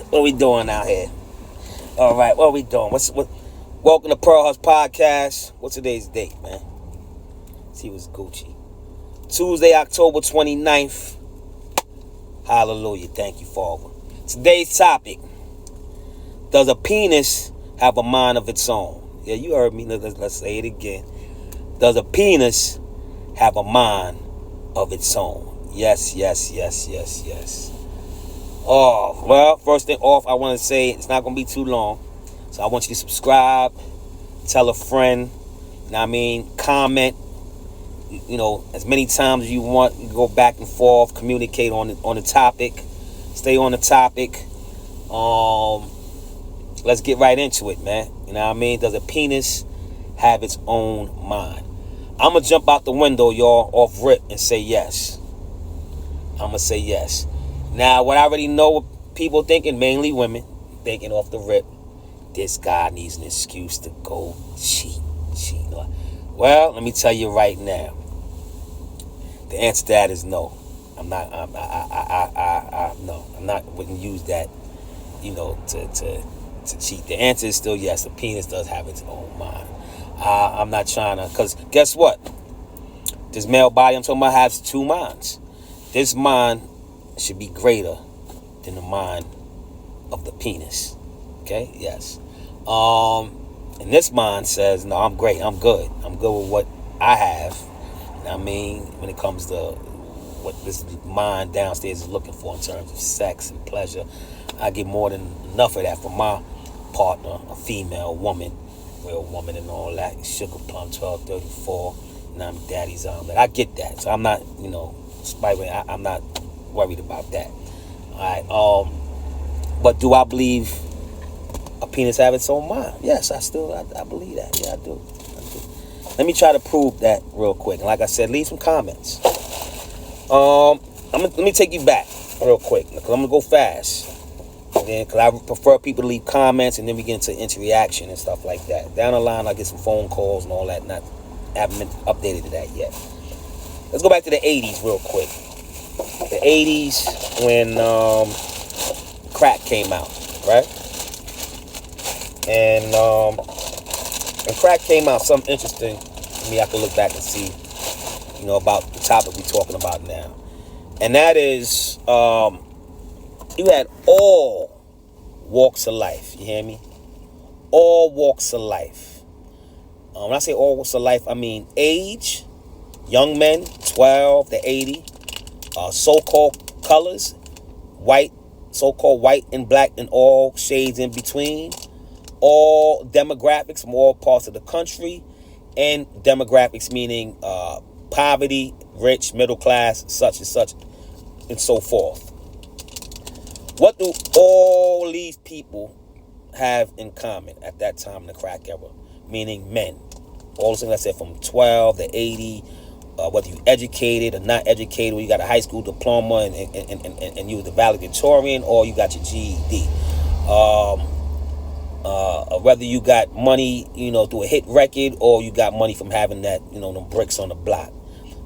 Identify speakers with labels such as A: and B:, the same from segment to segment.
A: What we doing out here? All right, what we doing? Welcome to perHuspodcast. What's today's date, man? See what's Gucci. Tuesday, October 29th. Hallelujah. Thank you, Father. Today's topic. Does a penis have a mind of its own? Yeah, you heard me. Let's say it again. Does a penis have a mind of its own? Yes. Oh, well, first thing off, I want to say it's not going to be too long. So I want you to subscribe, tell a friend, comment, as many times as you want. You go back and forth, communicate on the topic, stay on the topic. Let's get right into it, man. Does a penis have its own mind? I'm going to jump out the window, y'all, off rip and say yes. I'm going to say yes. Now, what I already know what people thinking, mainly women, thinking off the rip, this guy needs an excuse to go cheat. Well, let me tell you right now. The answer to that is no. Wouldn't use that, to cheat. The answer is still yes. The penis does have its own mind. I'm not trying to, because guess what? This male body I'm talking about has two minds. This mind should be greater than the mind of the penis. Okay? Yes. And this mind says, no, I'm great. I'm good. I'm good with what I have. When it comes to what this mind downstairs is looking for in terms of sex and pleasure, I get more than enough of that for my partner, a female woman, real woman and all that. Sugar plum 1234. And I'm daddy's omelet. I get that. So I'm not, I'm not worried about that. All right. But do I believe a penis have its own mind? Yes, I believe that. Yeah, I do. Let me try to prove that real quick. And like I said, leave some comments. Let me take you back real quick, because I'm gonna go fast. And then, because I prefer people to leave comments, and then we get into interaction and stuff like that. Down the line, I get some phone calls and all that. Haven't been updated to that yet. Let's go back to the 80s real quick. The 80s when crack came out, right? And when crack came out, something interesting to me I could look back and see, about the topic we're talking about now. And that is, you had all walks of life, you hear me? All walks of life. When I say all walks of life, I mean age, young men, 12 to 80, so-called colors, white, so-called white and black and all shades in between, all demographics from all parts of the country, and demographics meaning poverty, rich, middle class, such and such, and so forth. What do all these people have in common at that time in the crack era? Meaning men. All the things I said, from 12 to 80, whether you educated or not educated, or you got a high school diploma and you were the valedictorian, or you got your GED. Whether you got money, through a hit record, or you got money from having that, them bricks on the block.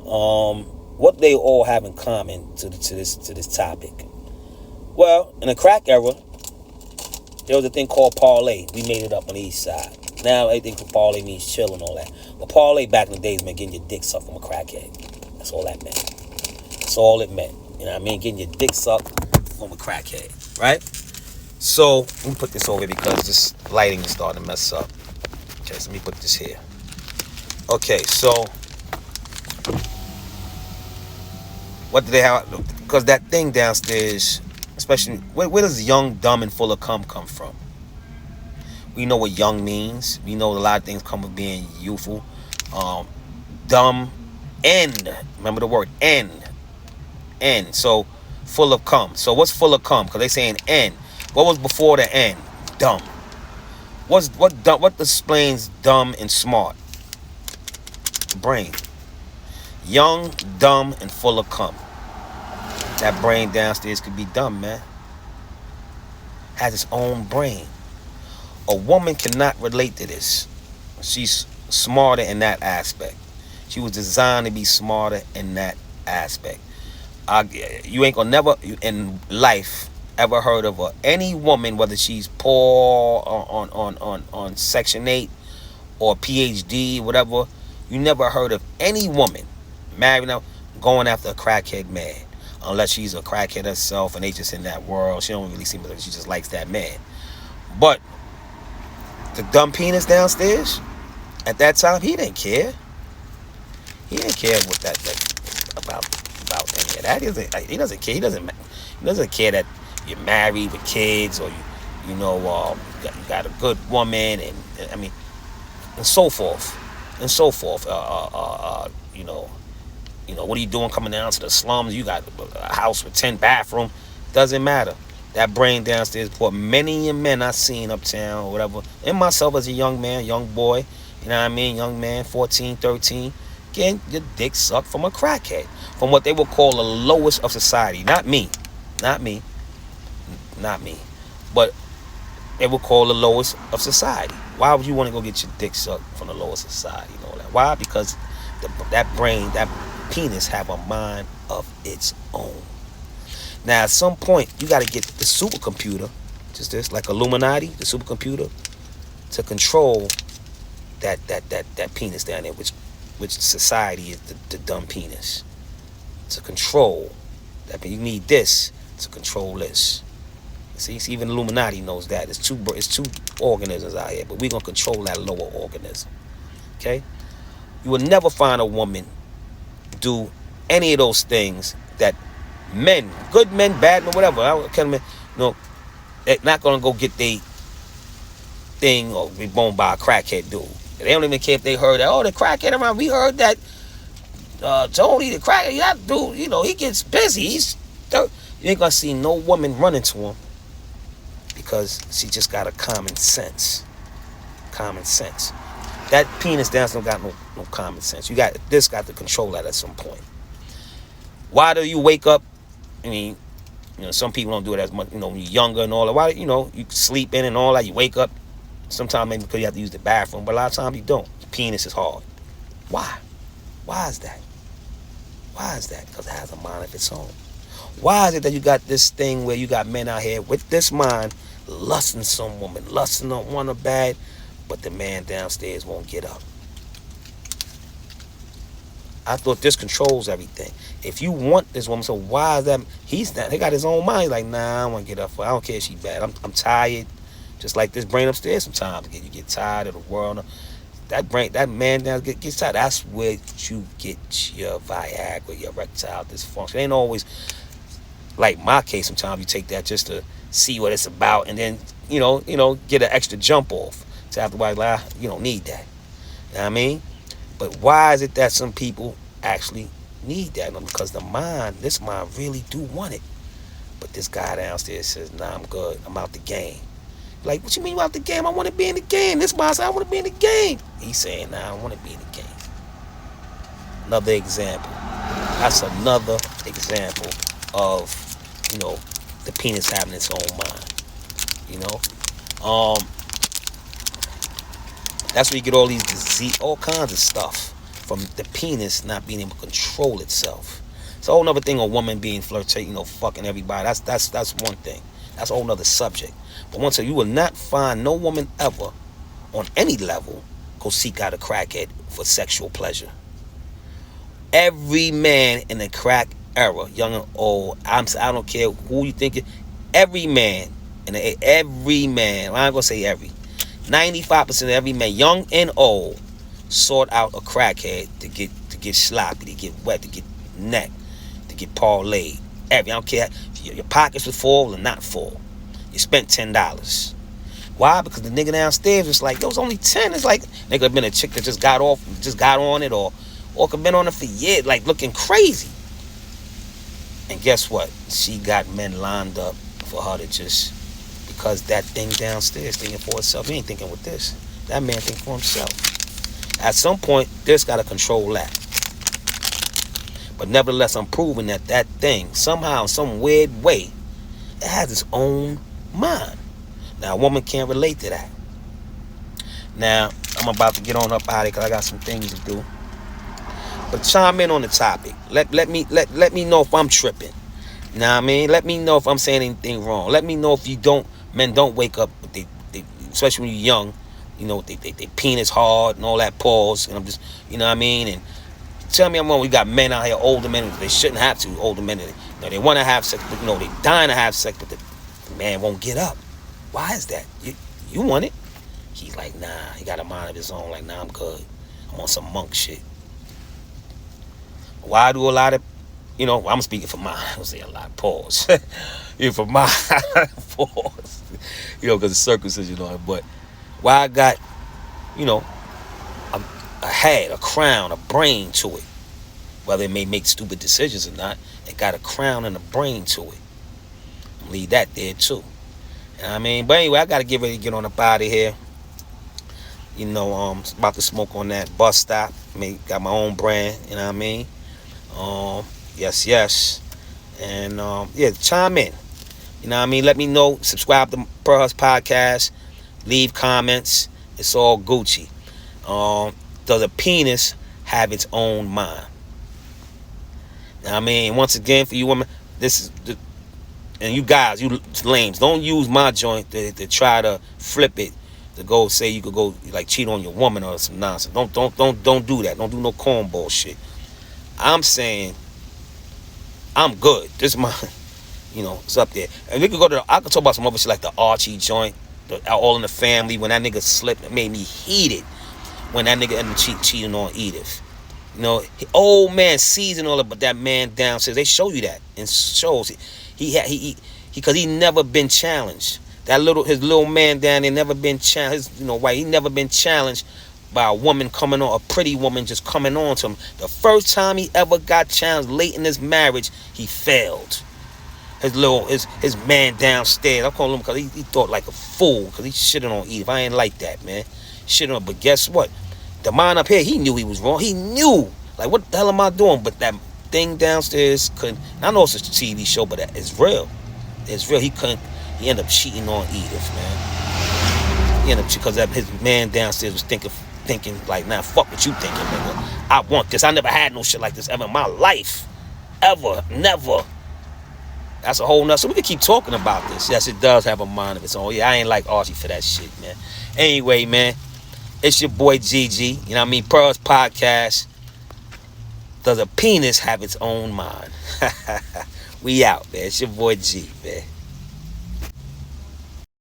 A: What they all have in common to this topic? Well, in the crack era, there was a thing called parlay. We made it up on the east side. Now everything from parlay means chill and all that. But parlay back in the days meant getting your dick sucked from a crackhead. That's all that meant. That's all it meant. Getting your dick sucked from a crackhead, right? So, let me put this over because this lighting is starting to mess up. Okay, so let me put this here. Okay, so, what do they have? Because that thing downstairs, especially, where does young, dumb, and full of cum come from? We know what young means. We know a lot of things come with being youthful. Dumb, end. Remember the word, end. End. So, full of cum. So, what's full of cum? Because they saying end. What was before the end? Dumb. What explains dumb and smart? Brain. Young, dumb, and full of cum. That brain downstairs could be dumb, man. Has its own brain. A woman cannot relate to this. She's smarter in that aspect. She was designed to be smarter in that aspect. You ain't gonna never in life ever heard of any woman, whether she's poor on Section 8 or PhD, whatever, you never heard of any woman married now going after a crackhead man, unless she's a crackhead herself and they just in that world. She don't really seem like she just likes that man. But the dumb penis downstairs, at that time, he didn't care. He didn't care what that about any of that. He doesn't care. He doesn't care that you're married with kids, or you got a good woman, and I mean, and so forth, what are you doing coming down to the slums? You got a house with 10 bathrooms. Doesn't matter. That brain downstairs, for many men I seen uptown or whatever, and myself as a young man, young boy, you know what I mean, young man, 14, 13, getting your dick sucked from a crackhead, from what they would call the lowest of society. Not me, but they would call the lowest of society. Why would you want to go get your dick sucked from the lowest society? You know that? Why? Because that brain, that penis, have a mind of its own. Now, at some point, you got to get the supercomputer, just this, like Illuminati, the supercomputer, to control that penis down there, which society is the dumb penis. To control that, you need this to control this. See, even Illuminati knows that. It's two organisms out here, but we're going to control that lower organism. Okay? You will never find a woman do any of those things that men, good men, bad men, whatever, they're not going to go get their thing or be boned by a crackhead dude. They don't even care if they heard that, oh, the crackhead around, we heard that Tony, the crackhead, that dude, he gets busy. You ain't going to see no woman running to him, because she just got a common sense. That penis down got no common sense. Got to control that at some point. Why do you wake up? I mean, some people don't do it as much, when you're younger and all that. Why, you sleep in and all that, you wake up. Sometimes maybe because you have to use the bathroom, but a lot of times you don't. Your penis is hard. Why? Why is that? Because it has a mind of its own. Why is it that you got this thing where you got men out here with this mind, lusting some woman, lusting on one or bad, but the man downstairs won't get up? I thought this controls everything. If you want this woman, so why is that? He got his own mind. He's like, nah, I want to get up for her. I don't care if she bad. I'm tired. Just like this brain upstairs sometimes. You get tired of the world. That man down gets tired. That's where you get your Viagra, your erectile dysfunction. It ain't always like my case. Sometimes you take that just to see what it's about, and then get an extra jump off. So afterwards, you don't need that. You know what I mean? But why is it that some people actually need that? Because this mind really do want it. But this guy downstairs says, nah, I'm good. I'm out the game. Like, what you mean you out the game? I want to be in the game. This mind says, I want to be in the game. He's saying, nah, I don't want to be in the game. Another example. That's another example of, the penis having its own mind. That's where you get all these disease, all kinds of stuff from the penis not being able to control itself. It's a whole other thing, a woman being flirtating, fucking everybody. That's one thing. That's a whole nother subject. But once again, you will not find no woman ever on any level go seek out a crackhead for sexual pleasure. Every man in the crack era, young and old, I don't care who you think, every man, I'm not gonna say every, 95% of every man, young and old, sought out a crackhead to get sloppy, to get wet, to get neck, to get parlayed. I don't care if your pockets were full or not full. You spent $10. Why? Because the nigga downstairs was like, yo, it's only 10. It's like, they could have been a chick that just got on it, or could have been on it for years, like looking crazy. And guess what? She got men lined up for her to just, because that thing downstairs thinking for itself. He ain't thinking with this. That man think for himself. At some point, this got to control that. But nevertheless, I'm proving that thing, somehow, in some weird way, it has its own mind. Now, a woman can't relate to that. Now, I'm about to get on up out of here because I got some things to do. But chime in on the topic. Let me know if I'm tripping. You know what I mean? Let me know if I'm saying anything wrong. Let me know if men don't wake up, especially when you're young, they penis hard and all that pause. And I'm just, you know what I mean? And tell me I'm wrong. We got men out here, older men, they shouldn't have to. Older men, they want to have sex, but they dying to have sex, but the man won't get up. Why is that? You want it? He's like, nah. He got a mind of his own. Like, nah, I'm good. I'm on some monk shit. Why do a lot of, I'm speaking for mine. I don't say a lot. Pause. For mine, pause. Because the circumcision, but why I got, a head, a crown, a brain to it. Whether it may make stupid decisions or not, it got a crown and a brain to it. Leave that there too. You know what I mean? But anyway, I gotta get ready to get on up out of here. About to smoke on that bus stop. Got my own brand, you know what I mean? Yes. And chime in. You know what I mean? Let me know. Subscribe to perHuspodcast. Leave comments. It's all Gucci. Does a penis have its own mind? You know what I mean? Once again, for you women, and you guys, you lames, don't use my joint to try to flip it to go say you could go like cheat on your woman or some nonsense. Don't do that. Don't do no cornball shit. I'm saying I'm good. This is my, it's up there. And we could I could talk about some other shit like the Archie joint, All in the Family. When that nigga slipped, it made me heated. When that nigga ended up cheating on Edith. Old man seasoned all of, but that man downstairs, they show you that in shows. Because he never been challenged. His little man down there never been challenged. He never been challenged by a woman coming on, a pretty woman just coming on to him. The first time he ever got challenged late in his marriage, he failed. His man downstairs, I call him because he thought like a fool because he shitting on Edith. I ain't like that, man. Shitting on, but guess what? The man up here, he knew he was wrong. He knew. Like, what the hell am I doing? But that thing downstairs couldn't. I know it's a TV show, but it's real. It's real. He ended up cheating on Edith, man. He ended up, because his man downstairs was thinking like, nah, fuck what you thinking, nigga. I want this. I never had no shit like this ever in my life. Ever. Never. That's a whole nother. So we can keep talking about this. Yes, it does have a mind of its own. Yeah, I ain't like Archie for that shit, man. Anyway, man, it's your boy Gigi. You know what I mean? perHuspodcast. Does a penis have its own mind? We out, man. It's your boy G, man.